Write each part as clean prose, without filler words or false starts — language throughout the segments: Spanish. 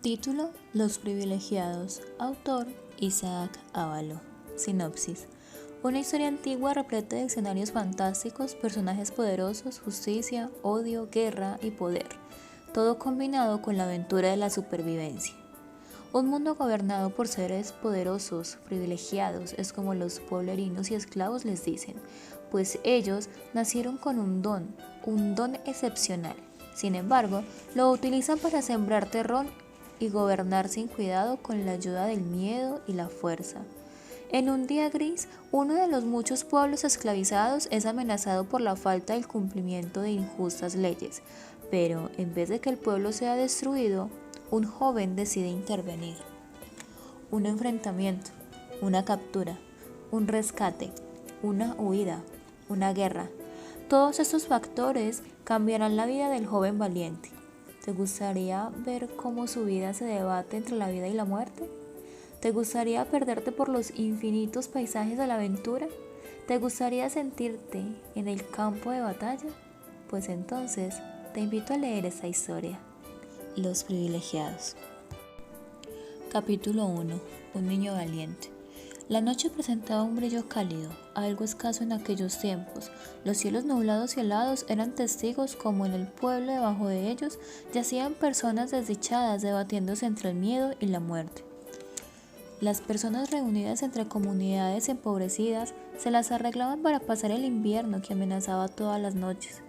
Título: Los privilegiados. Autor: Isaac Ávalo. Sinopsis: una historia antigua repleta de escenarios fantásticos, personajes poderosos, justicia, odio, guerra y poder, todo combinado con la aventura de la supervivencia. Un mundo gobernado por seres poderosos, privilegiados, es como los pueblerinos y esclavos les dicen, pues ellos nacieron con un don excepcional. Sin embargo, lo utilizan para sembrar terror y gobernar sin cuidado con la ayuda del miedo y la fuerza. En un día gris, uno de los muchos pueblos esclavizados es amenazado por la falta del cumplimiento de injustas leyes, pero en vez de que el pueblo sea destruido, un joven decide intervenir. Un enfrentamiento, una captura, un rescate, una huida, una guerra. Todos estos factores cambiarán la vida del joven valiente. ¿Te gustaría ver cómo su vida se debate entre la vida y la muerte? ¿Te gustaría perderte por los infinitos paisajes de la aventura? ¿Te gustaría sentirte en el campo de batalla? Pues entonces te invito a leer esta historia. Los privilegiados. Capítulo 1. Un niño valiente. La noche presentaba un brillo cálido, algo escaso en aquellos tiempos. Los cielos nublados y helados eran testigos como en el pueblo debajo de ellos yacían personas desdichadas debatiéndose entre el miedo y la muerte. Las personas reunidas entre comunidades empobrecidas se las arreglaban para pasar el invierno que amenazaba todas las noches.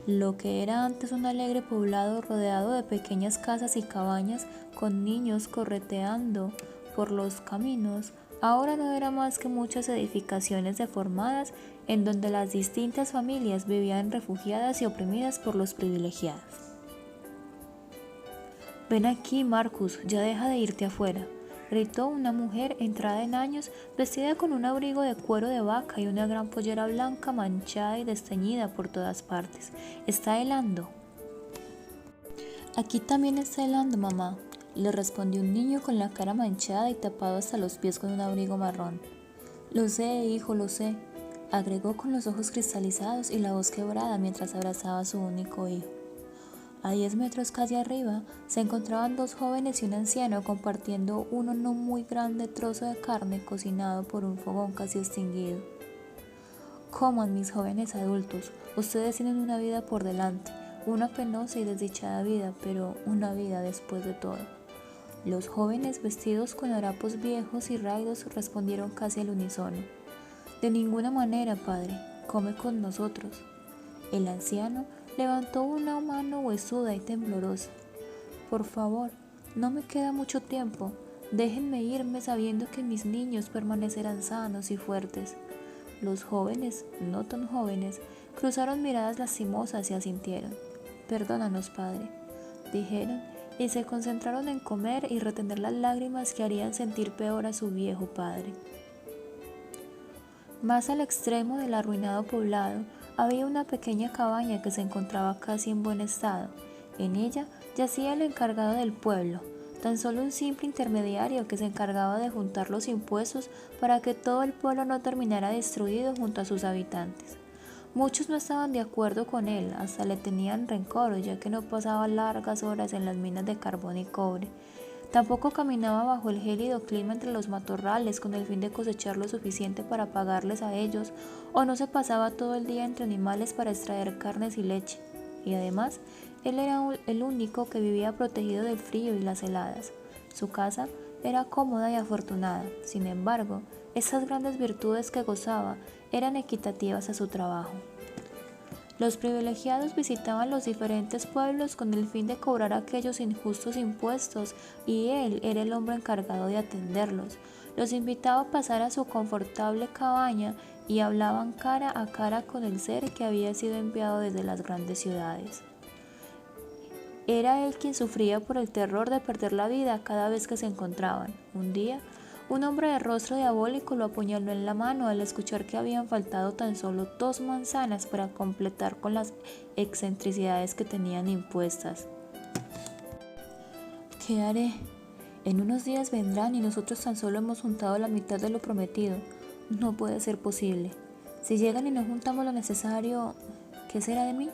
Lo que era antes un alegre poblado rodeado de pequeñas casas y cabañas con niños correteando por los caminos, ahora no era más que muchas edificaciones deformadas en donde las distintas familias vivían refugiadas y oprimidas por los privilegiados. Ven aquí, Marcus, ya deja de irte afuera, gritó una mujer entrada en años, vestida con un abrigo de cuero de vaca y una gran pollera blanca manchada y desteñida por todas partes. Está helando. Aquí también está helando, mamá, le respondió un niño con la cara manchada y tapado hasta los pies con un abrigo marrón. Lo sé, hijo, lo sé, agregó con los ojos cristalizados y la voz quebrada mientras abrazaba a su único hijo. A 10 metros calle arriba se encontraban dos jóvenes y un anciano compartiendo un no muy grande trozo de carne cocinado por un fogón casi extinguido. Coman, mis jóvenes adultos, ustedes tienen una vida por delante, una penosa y desdichada vida, pero una vida después de todo. Los jóvenes vestidos con harapos viejos y raídos respondieron casi al unísono. De ninguna manera, padre, come con nosotros. El anciano levantó una mano huesuda y temblorosa. Por favor, no me queda mucho tiempo. Déjenme irme sabiendo que mis niños permanecerán sanos y fuertes. Los jóvenes, no tan jóvenes, cruzaron miradas lastimosas y asintieron. Perdónanos, padre, dijeron, y se concentraron en comer y retener las lágrimas que harían sentir peor a su viejo padre. Más al extremo del arruinado poblado, había una pequeña cabaña que se encontraba casi en buen estado. En ella yacía el encargado del pueblo, tan solo un simple intermediario que se encargaba de juntar los impuestos para que todo el pueblo no terminara destruido junto a sus habitantes. Muchos no estaban de acuerdo con él, hasta le tenían rencor, ya que no pasaba largas horas en las minas de carbón y cobre. Tampoco caminaba bajo el gélido clima entre los matorrales con el fin de cosechar lo suficiente para pagarles a ellos, o no se pasaba todo el día entre animales para extraer carnes y leche. Y además, él era el único que vivía protegido del frío y las heladas. Su casa era cómoda y afortunada. Sin embargo, esas grandes virtudes que gozaba eran equitativas a su trabajo. Los privilegiados visitaban los diferentes pueblos con el fin de cobrar aquellos injustos impuestos y él era el hombre encargado de atenderlos. Los invitaba a pasar a su confortable cabaña y hablaban cara a cara con el ser que había sido enviado desde las grandes ciudades. Era él quien sufría por el terror de perder la vida cada vez que se encontraban. Un día, un hombre de rostro diabólico lo apuñaló en la mano al escuchar que habían faltado tan solo 2 manzanas para completar con las excentricidades que tenían impuestas. ¿Qué haré? En unos días vendrán y nosotros tan solo hemos juntado la mitad de lo prometido. No puede ser posible. Si llegan y no juntamos lo necesario, ¿qué será de mí?,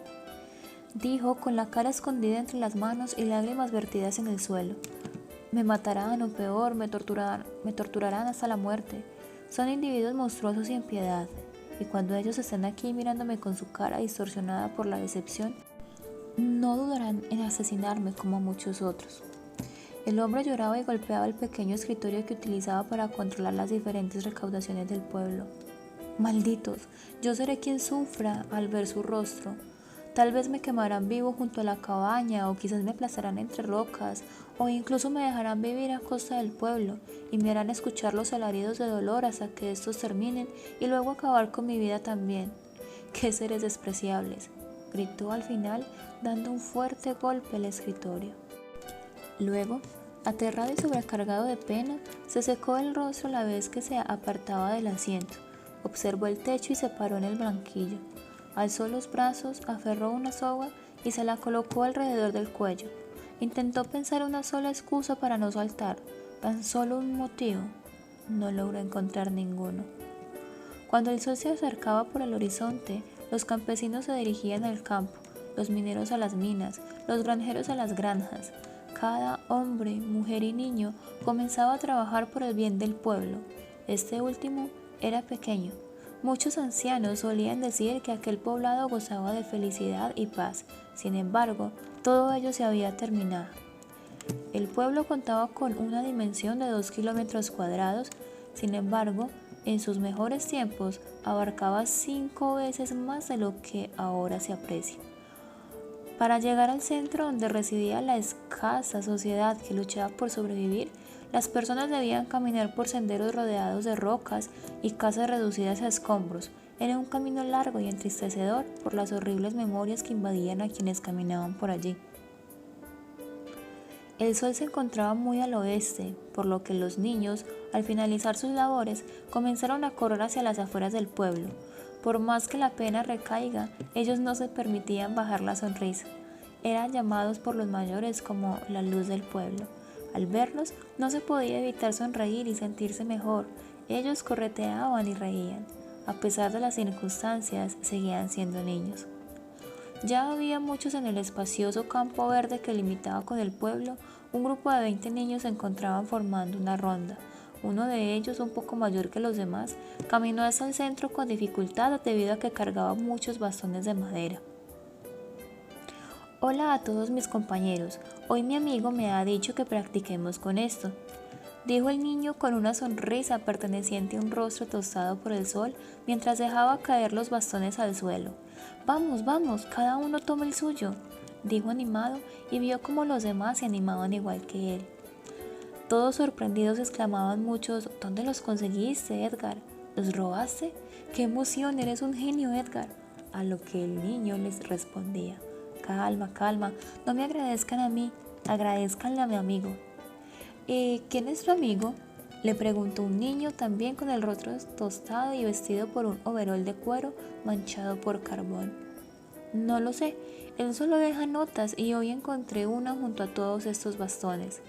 dijo con la cara escondida entre las manos y lágrimas vertidas en el suelo. Me matarán o peor, me torturarán hasta la muerte. Son individuos monstruosos y sin piedad, y cuando ellos estén aquí mirándome con su cara distorsionada por la decepción, no dudarán en asesinarme como a muchos otros. El hombre lloraba y golpeaba el pequeño escritorio que utilizaba para controlar las diferentes recaudaciones del pueblo. Malditos, yo seré quien sufra al ver su rostro. Tal vez me quemarán vivo junto a la cabaña, o quizás me aplastarán entre rocas, o incluso me dejarán vivir a costa del pueblo y me harán escuchar los alaridos de dolor hasta que estos terminen y luego acabar con mi vida también. ¡Qué seres despreciables!, gritó al final, dando un fuerte golpe al escritorio. Luego, aterrado y sobrecargado de pena, se secó el rostro a la vez que se apartaba del asiento. Observó el techo y se paró en el banquillo. Alzó los brazos, aferró una soga y se la colocó alrededor del cuello. Intentó pensar una sola excusa para no saltar, tan solo un motivo. No logró encontrar ninguno. Cuando el sol se acercaba por el horizonte, los campesinos se dirigían al campo, los mineros a las minas, los granjeros a las granjas. Cada hombre, mujer y niño comenzaba a trabajar por el bien del pueblo. Este último era pequeño. Muchos ancianos solían decir que aquel poblado gozaba de felicidad y paz. Sin embargo, todo ello se había terminado. El pueblo contaba con una dimensión de 2 kilómetros cuadrados. Sin embargo, en sus mejores tiempos abarcaba 5 veces más de lo que ahora se aprecia. Para llegar al centro donde residía la escasa sociedad que luchaba por sobrevivir, las personas debían caminar por senderos rodeados de rocas y casas reducidas a escombros. Era un camino largo y entristecedor por las horribles memorias que invadían a quienes caminaban por allí. El sol se encontraba muy al oeste, por lo que los niños, al finalizar sus labores, comenzaron a correr hacia las afueras del pueblo. Por más que la pena recaiga, ellos no se permitían bajar la sonrisa. Eran llamados por los mayores como la luz del pueblo. Al verlos, no se podía evitar sonreír y sentirse mejor. Ellos correteaban y reían. A pesar de las circunstancias, seguían siendo niños. Ya había muchos en el espacioso campo verde que limitaba con el pueblo. Un grupo de 20 niños se encontraban formando una ronda. Uno de ellos, un poco mayor que los demás, caminó hacia el centro con dificultad debido a que cargaba muchos bastones de madera. Hola a todos mis compañeros, hoy mi amigo me ha dicho que practiquemos con esto, dijo el niño con una sonrisa perteneciente a un rostro tostado por el sol mientras dejaba caer los bastones al suelo. Vamos, vamos, cada uno tome el suyo, dijo animado y vio cómo los demás se animaban igual que él. Todos sorprendidos exclamaban muchos, ¿dónde los conseguiste, Edgar? ¿Los robaste? ¡Qué emoción! Eres un genio, Edgar. A lo que el niño les respondía, calma, calma, no me agradezcan a mí, agradezcanle a mi amigo. ¿Quién es tu amigo?, le preguntó un niño también con el rostro tostado y vestido por un overol de cuero manchado por carbón. No lo sé, él solo deja notas y hoy encontré una junto a todos estos bastones,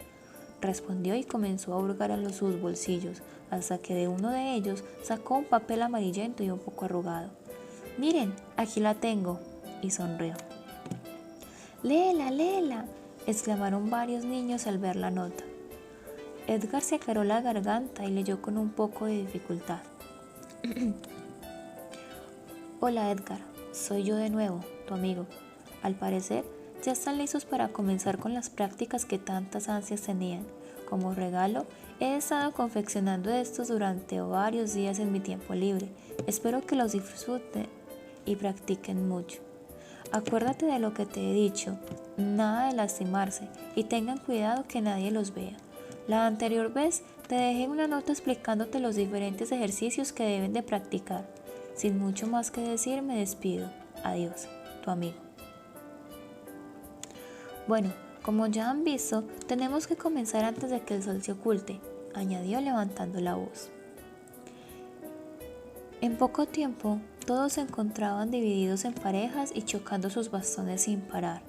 respondió y comenzó a hurgar en sus bolsillos, hasta que de uno de ellos sacó un papel amarillento y un poco arrugado. Miren, aquí la tengo, y sonrió. ¡Léela, léela!, exclamaron varios niños al ver la nota. Edgar se aclaró la garganta y leyó con un poco de dificultad. Hola Edgar, soy yo de nuevo, tu amigo. Al parecer, ya están listos para comenzar con las prácticas que tantas ansias tenían. Como regalo, he estado confeccionando estos durante varios días en mi tiempo libre. Espero que los disfruten y practiquen mucho. Acuérdate de lo que te he dicho, nada de lastimarse y tengan cuidado que nadie los vea. La anterior vez te dejé una nota explicándote los diferentes ejercicios que deben de practicar. Sin mucho más que decir, me despido. Adiós, tu amigo. Bueno, como ya han visto, tenemos que comenzar antes de que el sol se oculte, añadió levantando la voz. En poco tiempo, todos se encontraban divididos en parejas y chocando sus bastones sin parar.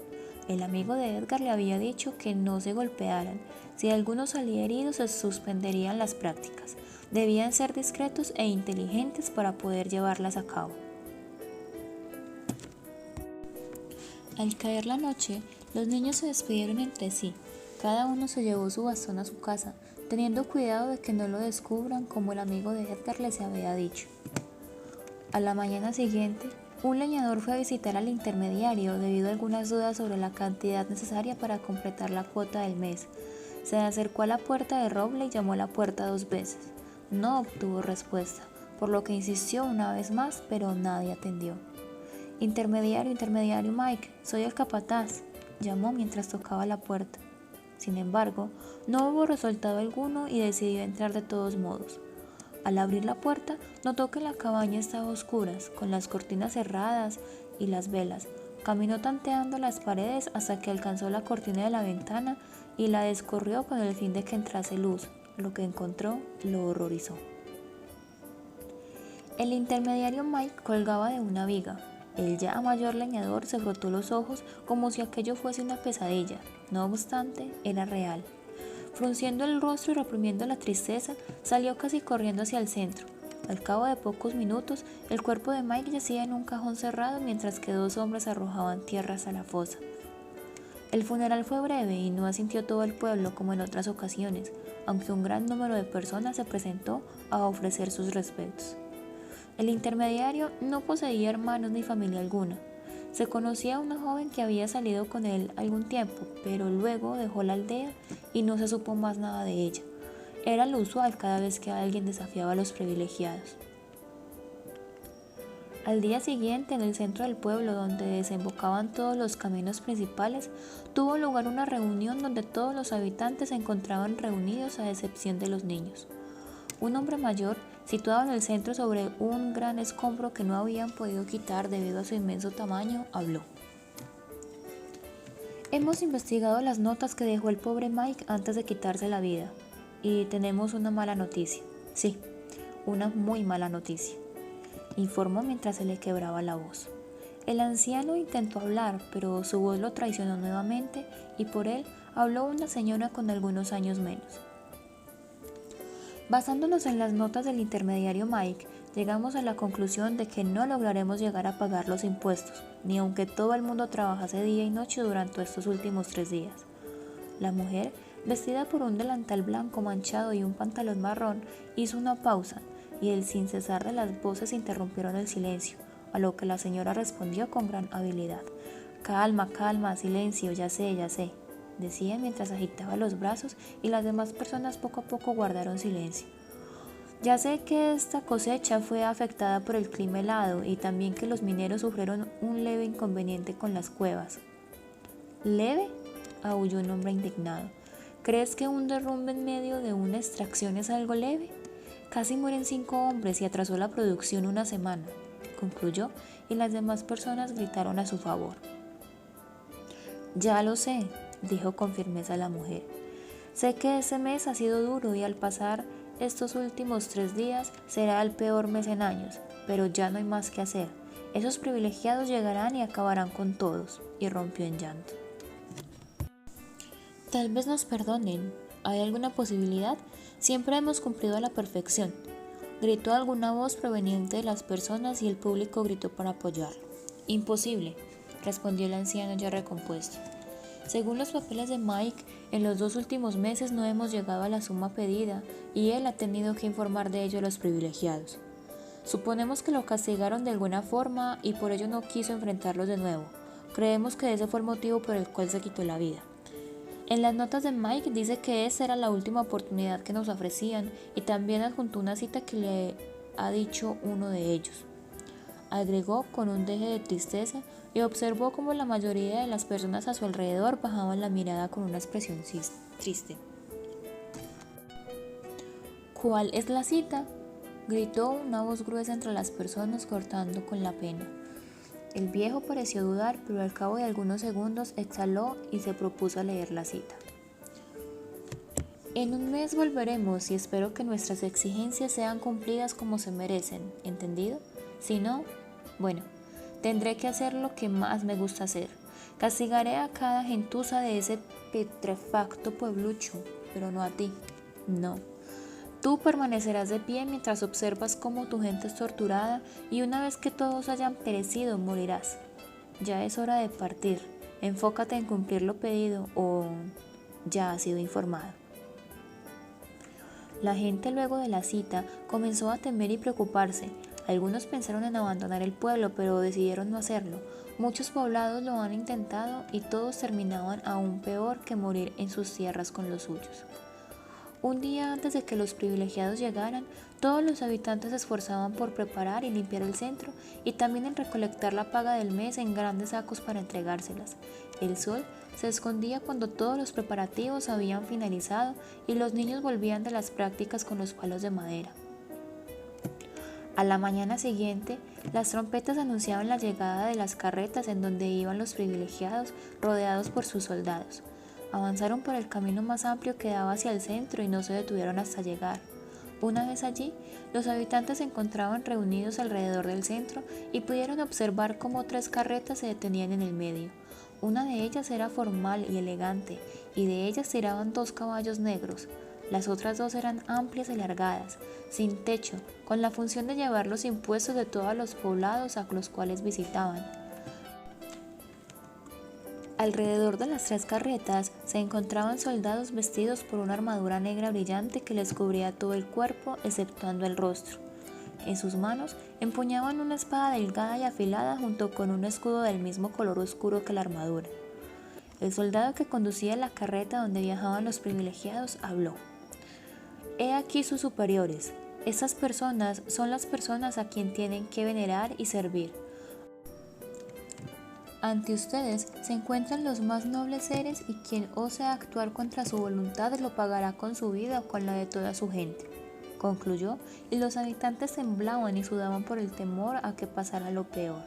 El amigo de Edgar le había dicho que no se golpearan. Si alguno salía herido, se suspenderían las prácticas. Debían ser discretos e inteligentes para poder llevarlas a cabo. Al caer la noche, los niños se despidieron entre sí. Cada uno se llevó su bastón a su casa, teniendo cuidado de que no lo descubran como el amigo de Edgar les había dicho. A la mañana siguiente, un leñador fue a visitar al intermediario debido a algunas dudas sobre la cantidad necesaria para completar la cuota del mes. Se acercó a la puerta de roble y llamó a la puerta 2 veces. No obtuvo respuesta, por lo que insistió una vez más, pero nadie atendió. Intermediario Mike, soy el capataz, llamó mientras tocaba la puerta. Sin embargo, no hubo resultado alguno y decidió entrar de todos modos. Al abrir la puerta, notó que la cabaña estaba a oscuras, con las cortinas cerradas y las velas. Caminó tanteando las paredes hasta que alcanzó la cortina de la ventana y la descorrió con el fin de que entrase luz. Lo que encontró lo horrorizó. El intermediario Mike colgaba de una viga. El ya mayor leñador se frotó los ojos como si aquello fuese una pesadilla. No obstante, era real. Frunciendo el rostro y reprimiendo la tristeza, salió casi corriendo hacia el centro. Al cabo de pocos minutos, el cuerpo de Mike yacía en un cajón cerrado mientras que 2 hombres arrojaban tierras a la fosa. El funeral fue breve y no asintió todo el pueblo como en otras ocasiones, aunque un gran número de personas se presentó a ofrecer sus respetos. El intermediario no poseía hermanos ni familia alguna. Se conocía a una joven que había salido con él algún tiempo, pero luego dejó la aldea y no se supo más nada de ella. Era lo usual cada vez que alguien desafiaba a los privilegiados. Al día siguiente, en el centro del pueblo, donde desembocaban todos los caminos principales, tuvo lugar una reunión donde todos los habitantes se encontraban reunidos a excepción de los niños. Un hombre mayor, situado en el centro sobre un gran escombro que no habían podido quitar debido a su inmenso tamaño, habló. Hemos investigado las notas que dejó el pobre Mike antes de quitarse la vida, y tenemos una mala noticia. Sí, una muy mala noticia, informó mientras se le quebraba la voz. El anciano intentó hablar, pero su voz lo traicionó nuevamente y por él habló una señora con algunos años menos. Basándonos en las notas del intermediario Mike, llegamos a la conclusión de que no lograremos llegar a pagar los impuestos, ni aunque todo el mundo trabajase día y noche durante estos últimos 3 días. La mujer, vestida por un delantal blanco manchado y un pantalón marrón, hizo una pausa, y el sin cesar de las voces interrumpieron el silencio, a lo que la señora respondió con gran habilidad. Calma, calma, silencio, ya sé, decía mientras agitaba los brazos y las demás personas poco a poco guardaron silencio. Ya sé que esta cosecha fue afectada por el clima helado y también que los mineros sufrieron un leve inconveniente con las cuevas. ¿Leve?, aulló un hombre indignado. ¿Crees que un derrumbe en medio de una extracción es algo leve? Casi mueren 5 hombres y atrasó la producción una semana, concluyó, y las demás personas gritaron a su favor. Ya lo sé, dijo con firmeza la mujer. Sé que ese mes ha sido duro y al pasar estos últimos 3 días será el peor mes en años, pero ya no hay más que hacer. Esos privilegiados llegarán y acabarán con todos, y rompió en llanto. Tal vez nos perdonen. ¿Hay alguna posibilidad? Siempre hemos cumplido a la perfección. Gritó alguna voz proveniente de las personas y el público gritó para apoyarlo. Imposible, respondió el anciano ya recompuesto. Según los papeles de Mike, en los 2 últimos meses no hemos llegado a la suma pedida y él ha tenido que informar de ello a los privilegiados. Suponemos que lo castigaron de alguna forma y por ello no quiso enfrentarlos de nuevo. Creemos que ese fue el motivo por el cual se quitó la vida. En las notas de Mike dice que esa era la última oportunidad que nos ofrecían y también adjuntó una cita que le ha dicho uno de ellos. Agregó con un deje de tristeza y observó cómo la mayoría de las personas a su alrededor bajaban la mirada con una expresión triste. ¿Cuál es la cita?, gritó una voz gruesa entre las personas cortando con la pena. El viejo pareció dudar, pero al cabo de algunos segundos exhaló y se propuso a leer la cita. En un mes volveremos y espero que nuestras exigencias sean cumplidas como se merecen, ¿entendido? Si no, bueno, tendré que hacer lo que más me gusta hacer. Castigaré a cada gentuza de ese petrefacto pueblucho, pero no a ti, no. Tú permanecerás de pie mientras observas cómo tu gente es torturada y una vez que todos hayan perecido, morirás. Ya es hora de partir. Enfócate en cumplir lo pedido o... ya ha sido informado. La gente luego de la cita comenzó a temer y preocuparse. Algunos pensaron en abandonar el pueblo, pero decidieron no hacerlo. Muchos poblados lo han intentado y todos terminaban aún peor que morir en sus tierras con los suyos. Un día antes de que los privilegiados llegaran, todos los habitantes se esforzaban por preparar y limpiar el centro y también en recolectar la paga del mes en grandes sacos para entregárselas. El sol se escondía cuando todos los preparativos habían finalizado y los niños volvían de las prácticas con los palos de madera. A la mañana siguiente, las trompetas anunciaban la llegada de las carretas en donde iban los privilegiados rodeados por sus soldados. Avanzaron por el camino más amplio que daba hacia el centro y no se detuvieron hasta llegar. Una vez allí, los habitantes se encontraban reunidos alrededor del centro y pudieron observar cómo 3 carretas se detenían en el medio. Una de ellas era formal y elegante, y de ellas tiraban 2 caballos negros. Las otras 2 eran amplias y alargadas, sin techo, con la función de llevar los impuestos de todos los poblados a los cuales visitaban. Alrededor de las 3 carretas se encontraban soldados vestidos por una armadura negra brillante que les cubría todo el cuerpo exceptuando el rostro. En sus manos empuñaban una espada delgada y afilada junto con un escudo del mismo color oscuro que la armadura. El soldado que conducía la carreta donde viajaban los privilegiados habló. «He aquí sus superiores. Estas personas son las personas a quien tienen que venerar y servir. Ante ustedes se encuentran los más nobles seres y quien ose actuar contra su voluntad lo pagará con su vida o con la de toda su gente», concluyó, y los habitantes temblaban y sudaban por el temor a que pasara lo peor.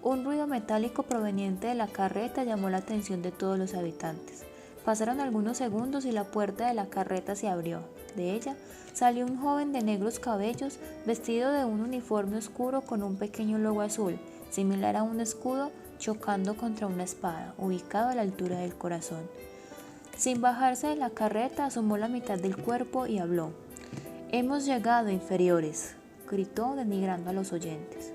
Un ruido metálico proveniente de la carreta llamó la atención de todos los habitantes. Pasaron algunos segundos y la puerta de la carreta se abrió. De ella salió un joven de negros cabellos, vestido de un uniforme oscuro con un pequeño logo azul, similar a un escudo, chocando contra una espada, ubicado a la altura del corazón. Sin bajarse de la carreta, asomó la mitad del cuerpo y habló. «Hemos llegado, inferiores», gritó denigrando a los oyentes.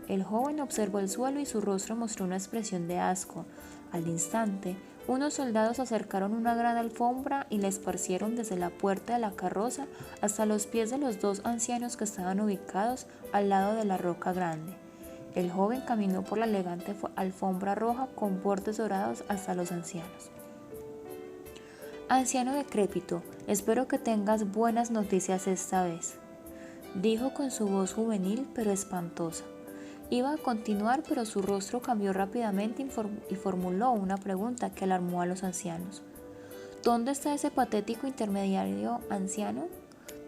El joven observó el suelo y su rostro mostró una expresión de asco. Al instante, unos soldados acercaron una gran alfombra y la esparcieron desde la puerta de la carroza hasta los pies de los 2 ancianos que estaban ubicados al lado de la roca grande. El joven caminó por la elegante alfombra roja con bordes dorados hasta los ancianos. «Anciano decrépito, espero que tengas buenas noticias esta vez», dijo con su voz juvenil pero espantosa. Iba a continuar, pero su rostro cambió rápidamente y formuló una pregunta que alarmó a los ancianos. «¿Dónde está ese patético intermediario anciano?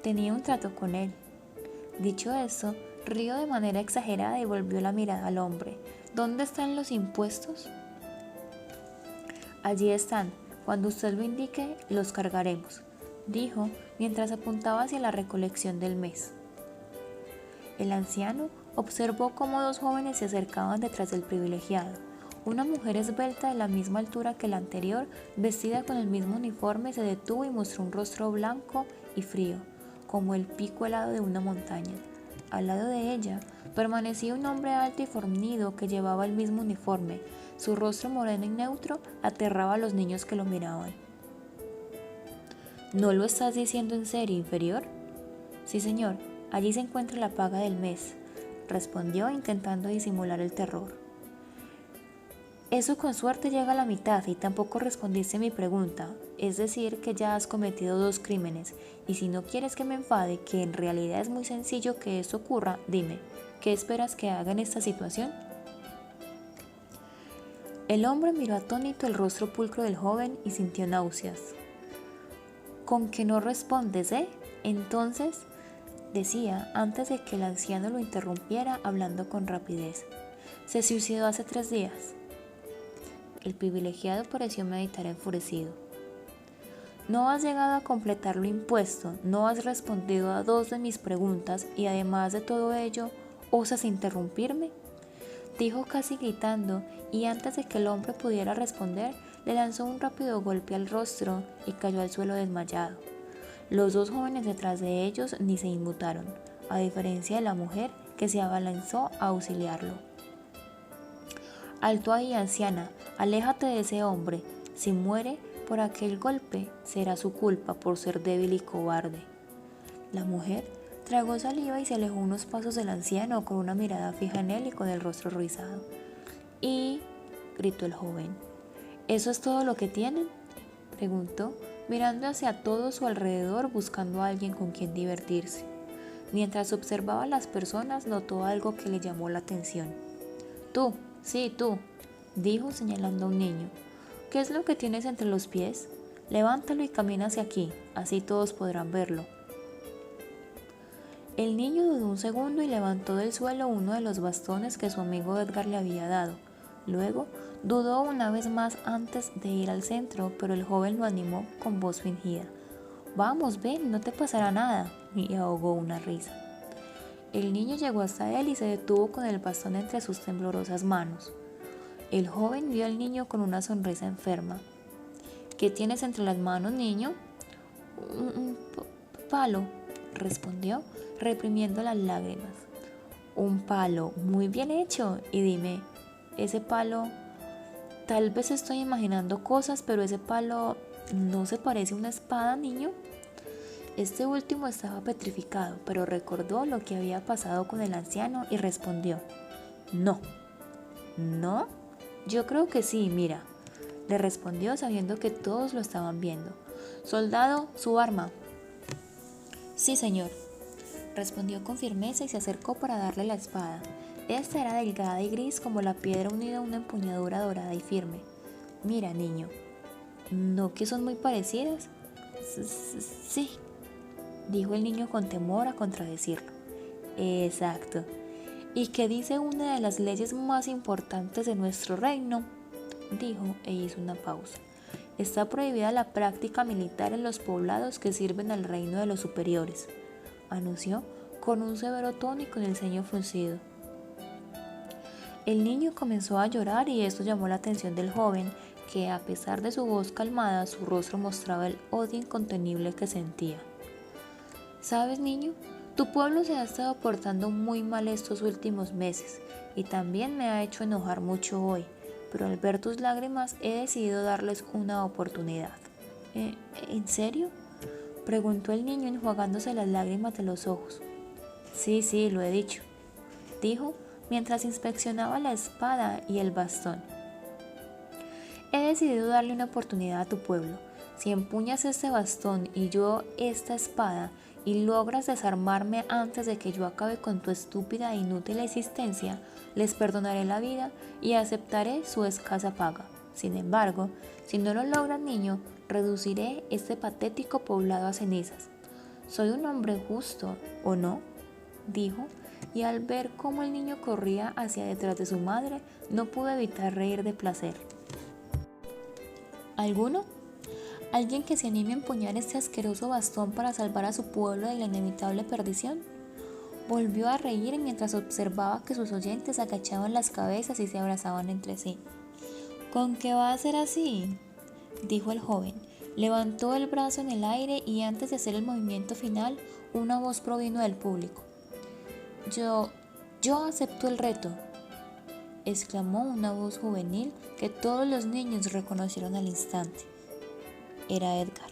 Tenía un trato con él». Dicho esto, rió de manera exagerada y volvió la mirada al hombre. «¿Dónde están los impuestos?» «Allí están. Cuando usted lo indique, los cargaremos», dijo mientras apuntaba hacia la recolección del mes. El anciano observó cómo 2 jóvenes se acercaban detrás del privilegiado. Una mujer esbelta de la misma altura que la anterior, vestida con el mismo uniforme, se detuvo y mostró un rostro blanco y frío, como el pico helado de una montaña. Al lado de ella permanecía un hombre alto y fornido que llevaba el mismo uniforme. Su rostro moreno y neutro aterraba a los niños que lo miraban. «¿No lo estás diciendo en serio, inferior?» «Sí, señor, allí se encuentra la paga del mes», respondió intentando disimular el terror. «Eso con suerte llega a la mitad y tampoco respondiste a mi pregunta, es decir que ya has cometido 2 crímenes, y si no quieres que me enfade, que en realidad es muy sencillo que esto ocurra, dime, ¿qué esperas que haga en esta situación?» El hombre miró atónito el rostro pulcro del joven y sintió náuseas. «¿Con que no respondes, Entonces», decía antes de que el anciano lo interrumpiera hablando con rapidez, «se suicidó hace 3 días». El privilegiado pareció meditar enfurecido. «No has llegado a completar lo impuesto, no has respondido a 2 de mis preguntas y además de todo ello, ¿osas interrumpirme?», dijo casi gritando, y antes de que el hombre pudiera responder, le lanzó un rápido golpe al rostro y cayó al suelo desmayado. Los 2 jóvenes detrás de ellos ni se inmutaron, a diferencia de la mujer que se abalanzó a auxiliarlo. «Alto ahí, anciana, aléjate de ese hombre. Si muere, por aquel golpe será su culpa por ser débil y cobarde. La mujer tragó saliva y se alejó unos pasos del anciano con una mirada fija en él y con el rostro rizado. «¿Y?» gritó el joven. «¿Eso es todo lo que tienen?», preguntó, mirando hacia todo su alrededor buscando a alguien con quien divertirse. Mientras observaba a las personas, notó algo que le llamó la atención. «Tú, sí, tú», dijo señalando a un niño. «¿Qué es lo que tienes entre los pies? Levántalo y camina hacia aquí, así todos podrán verlo». El niño dudó un segundo y levantó del suelo uno de los bastones que su amigo Edgar le había dado. Luego dudó una vez más antes de ir al centro, pero el joven lo animó con voz fingida. «Vamos, ven, no te pasará nada», y ahogó una risa. El niño llegó hasta él y se detuvo con el bastón entre sus temblorosas manos. El joven vio al niño con una sonrisa enferma. «¿Qué tienes entre las manos, niño?» Un palo», respondió, reprimiendo las lágrimas. «Un palo, muy bien hecho. Y dime, ese palo, tal vez estoy imaginando cosas, pero ese palo ¿no se parece a una espada, niño?». Este último estaba petrificado, pero recordó lo que había pasado con el anciano y respondió: «No». «¿No? Yo creo que sí, mira», le respondió sabiendo que todos lo estaban viendo. «Soldado, su arma». «Sí, señor», respondió con firmeza y se acercó para darle la espada. Esta era delgada y gris como la piedra unida a una empuñadura dorada y firme. «Mira, niño, ¿no que son muy parecidas?». «Sí», dijo el niño con temor a contradecirlo. «Exacto. ¿Y qué dice una de las leyes más importantes de nuestro reino?», dijo e hizo una pausa. «Está prohibida la práctica militar en los poblados que sirven al reino de los superiores», anunció con un severo tono y con el ceño fruncido. El niño comenzó a llorar y esto llamó la atención del joven, que a pesar de su voz calmada, su rostro mostraba el odio incontenible que sentía. «¿Sabes, niño? Tu pueblo se ha estado portando muy mal estos últimos meses y también me ha hecho enojar mucho hoy, pero al ver tus lágrimas he decidido darles una oportunidad». ¿En serio?», preguntó el niño enjuagándose las lágrimas de los ojos. Sí, lo he dicho», dijo mientras inspeccionaba la espada y el bastón. «He decidido darle una oportunidad a tu pueblo. Si empuñas este bastón y yo esta espada y logras desarmarme antes de que yo acabe con tu estúpida e inútil existencia, les perdonaré la vida y aceptaré su escasa paga. Sin embargo, si no lo logras, niño, reduciré este patético poblado a cenizas. Soy un hombre justo, ¿o no?», dijo, y al ver cómo el niño corría hacia detrás de su madre, no pudo evitar reír de placer. «¿Alguno? ¿Alguien que se anime a empuñar este asqueroso bastón para salvar a su pueblo de la inevitable perdición?». Volvió a reír mientras observaba que sus oyentes agachaban las cabezas y se abrazaban entre sí. «¿Con qué va a ser así?», dijo el joven. Levantó el brazo en el aire y antes de hacer el movimiento final, una voz provino del público. Yo acepto el reto», exclamó una voz juvenil que todos los niños reconocieron al instante. Era Edgar.